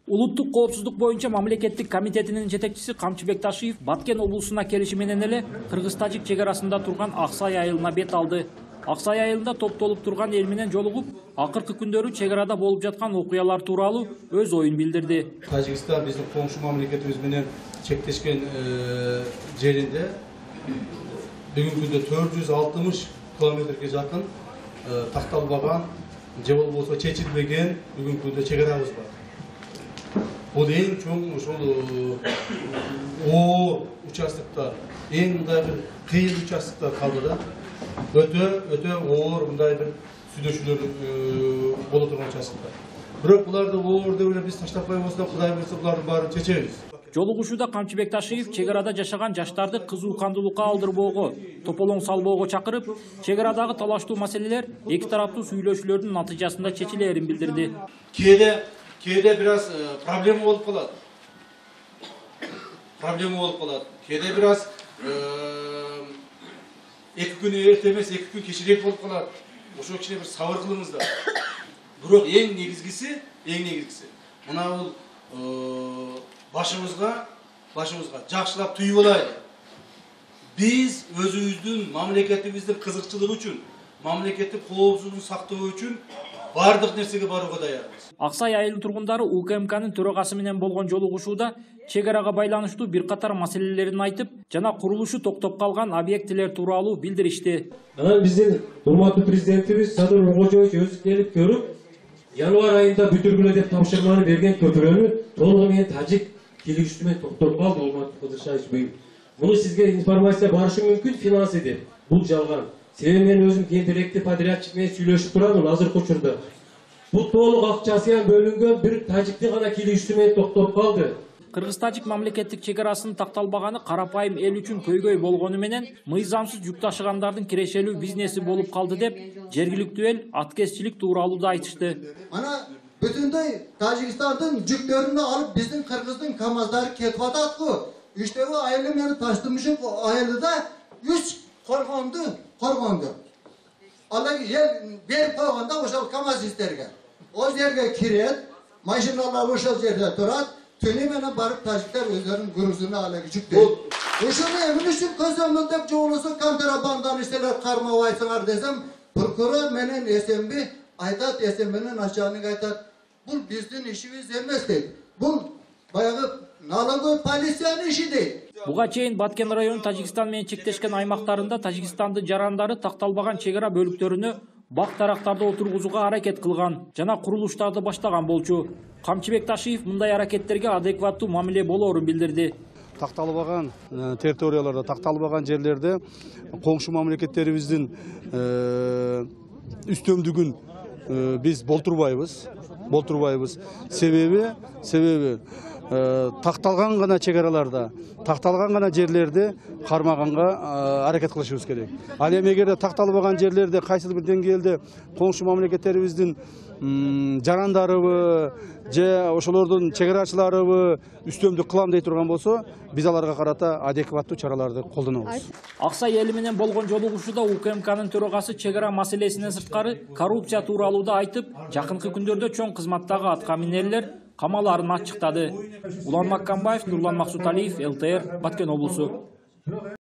Улуттук коопсуздук боюнча мамлекеттик комитетинин жетекчиси Камчыбек Ташиев Баткен облусуна келиши менен эле кыргыз-тажик чек арасында турган Аксай айылына бет алды. Аксай айылында топтолуп турган эл менен жолугуп, акыркы күндөрү чек арада болуп жаткан окуялар тууралуу өз оюн билдирди. Тажикстан биздин коңшу мамлекетибиз менен чектешкен жеринде бүгүнкү күндө 460 километрге жакын такталбаган же болбосо чечилбеген бүгүнкү күндө чек арабыз бар. Бул эң чоң ошол оор участоктор, эң мындай бир кыйын участоктор калды да. Өтө оор мындай бир сүйлөшүүлөр боло турган участоктор. Бирок буларды оор деп эле биз таштап койбосок, Кудай буйрса булардын баарын чечебиз. Жолугушууда Камчыбек Ташиев чек арада жашаган жаштарды кызуу кандуулукка алдырбоого, тополоң салбоого чакырып, чек арадагы талаштуу маселелер эки тараптуу сүйлөшүүлөрдүн натыйжасында чечилээрин билдирди. Кээде бираз проблема болуп калат. Кээде бираз эки күн эрте эмес, эки күн кечирээк болуп калат. Ошол кичине бир сабыр кылыңыздар. Бирок эң негизгиси мына бул башыбызга жакшылап түйүп алайлы. Биз өзүбүздүн мамлекетибиздин кызыкчылыгы үчүн, мамлекеттик коопсуздуктун сактоо үчүн бардык нерсеге барууга даярбыз. Аксай айылынын тургундары УКМКнын төрагасы менен болгон жолугушууда чек арага байланыштуу бир катар маселелерин айтып, жана курулушу токтоп калган объектилер тууралуу билдиришти. Анан биздин урматтуу президентибиз Садыр Нуркожоевич өзү келип көрүп, январь айында бүтүргүлө деп тапшырманы берген көпүрөнү толугу менен тажик келишүүсү менен токтоп калды. Урматтуу Кыдыршаевич буюп. Муну сизге информация барышы мүмкүн, финансы деп. Бул жалган. Себеби мен өзүм кемперекти подрядчик менен сүйлөшүп турам азыркы учурда. Бул толук акчасы бөлүнгөн бир тажиктин гана келишүүсү менен токтоп калды. Кыргыз-тажик мамлекеттик чек арасынын такталбаганы карапайым эл үчүн көйгөй болгону менен мыйзамсыз жүк ташыгандардын кирешелүү бизнеси болуп калды деп жергиликтүү эл аткезчилик тууралуу да айтышты. Ана бүтүндөй Тажикстандын жүктөрүнү алып биздин кыргыздын КАМАЗдары кетип атат-ку. Үчтөгү айылы менен таштымышып айылда 3 коргонду. Алар ел берип койгондо ошол КАМАЗисттерге. О жерге кирет, машиналар ошол жерде турат, түнү менен барып тажиктер өздөрүнүн грузуну алып жүктөйт. Ошону эмне үчүн көзөмөл деп же болбосо контрабанданы силер кармабайсыңар десем, прокурор менен СМБ айтат, СМБнин начальниги айтат, бул биздин ишибиз эмес дейт. Бул баягы налоговый полициянын иши дейт. Буга чейин Баткен району Тажикстан менен чектешкен аймактарында Тажикстандын жарандары такталбаган чек ара бөлүктөрүнө бак тарактарда отургузууга аракет кылган жана курулуштарды баштаган болчу. Камчыбек Ташиев мындай аракеттерге адекваттуу мамиле болоорун билдирди. Такталбаган территорияларда, такталбаган жерлерде коңшу мамлекеттерибиздин үстөмдүгүн биз болтурбайбыз. Себеби такталган гана чек араларда, такталган гана жерлерде кармаганга аракет кылышыбыз керек. Ал эми эгерде такталбаган жерлерде кайсыл бир деңгээлде коңшу мамлекеттерибиздин жарандарыбы же ошолордун чек арачыларыбы үстөмдүк кылам дей турган болсо, биз аларга карата адекваттуу чараларды колдонобуз. Аксай эли менен болгон жолугушууда УКМКнын төрагасы чек ара маселесинен сырткары коррупция тууралуу да айтып, жакынкы күндөрдө чоң кызматтагы атка минерлер камаларын ачыктады. Улан Маккамбаев, Нурлан Максуталиев, ЛТР, Баткен облусу.